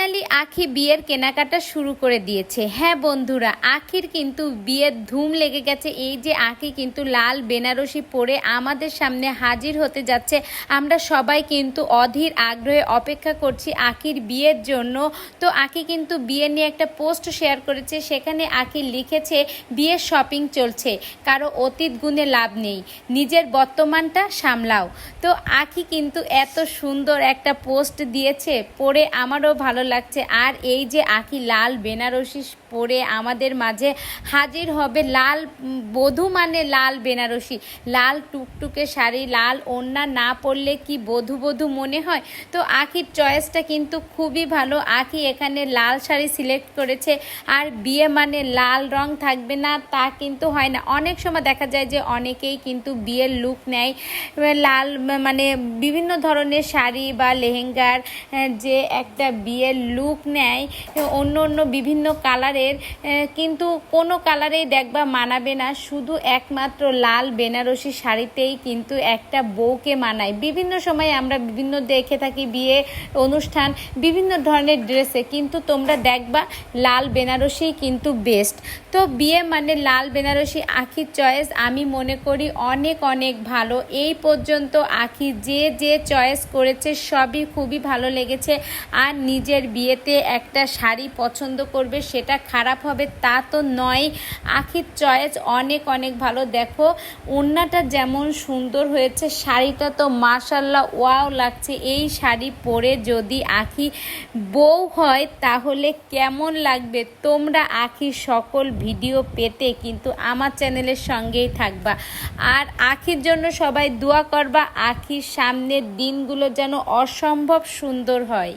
Finally আখি বিয়ের কেনাকাটা শুরু করে দিয়েছে। হ্যাঁ বন্ধুরা, আখির কিন্তু বিয়ের ধুম লেগে গেছে। এই যে আখি কিন্তু লাল বেনারসি পরে আমাদের সামনে হাজির হতে যাচ্ছে। আমরা সবাই কিন্তু অধীর আগ্রহে অপেক্ষা করছি আখির বিয়ের জন্য। তো আখি কিন্তু বিয়ে নিয়ে একটা পোস্ট শেয়ার করেছে, সেখানে আখি লিখেছে বিয়ের শপিং চলছে, কারো অতীত গুণে লাভ নেই, নিজের বর্তমানটা সামলাও। তো আখি কিন্তু এত সুন্দর একটা পোস্ট দিয়েছে, পরে আমারও ভালো লাগছে। আর এই যে আখি লাল বেনারসি পরে আমাদের মাঝে হাজির হবে, লাল বধূ মানে লাল বেনারসি, লাল টুকটুকে শাড়ি, লাল ওড়না না পরলে কি বধূ বধূ মনে হয়? তো আখির চয়েসটা কিন্তু খুবই ভালো। আখি এখানে লাল শাড়ি সিলেক্ট করেছে। আর বিয়ে মানে লাল রং থাকবে না তা কিন্তু হয় না। অনেক সময় দেখা যায় যে অনেকেই কিন্তু বিয়ের লুক নেয় লাল, মানে বিভিন্ন ধরনের শাড়ি বা লেহেঙ্গার যে একটা বিয়ের লুক নেয় অন্য অন্য বিভিন্ন কালারের, কিন্তু কোনো কালারেই দেখবা মানাবে না, শুধু একমাত্র লাল বেনারসি শাড়িতেই কিন্তু একটা বউকে মানায়। বিভিন্ন সময় আমরা বিভিন্ন দেখে থাকি বিয়ে অনুষ্ঠান বিভিন্ন ধরনের ড্রেসে, কিন্তু তোমরা দেখবা লাল বেনারসি কিন্তু বেস্ট। তো বিয়ে মানে লাল বেনারসি আখির চয়েস আমি মনে করি অনেক অনেক ভালো। এই পর্যন্ত আখি যে যে চয়েস করেছে সবই খুবই ভালো লেগেছে। আর নিজের বিয়েতে একটা শাড়ি পছন্দ করবে সেটা খারাপ হবে তা তো নয়। আখির চয়েস অনেক অনেক ভালো। দেখো ওড়নাটা যেমন সুন্দর হয়েছে, শাড়িটা তো মাশাআল্লাহ ওয়াও লাগছে। এই শাড়ি পরে যদি আখি বউ হয় তাহলে কেমন লাগবে? তোমরা আখির সকল ভিডিও পেতে কিন্তু আমার চ্যানেলের সঙ্গেই থাকবা। আর আখির জন্য সবাই দোয়া করবা, আখির সামনের দিনগুলো যেন অসম্ভব সুন্দর হয়।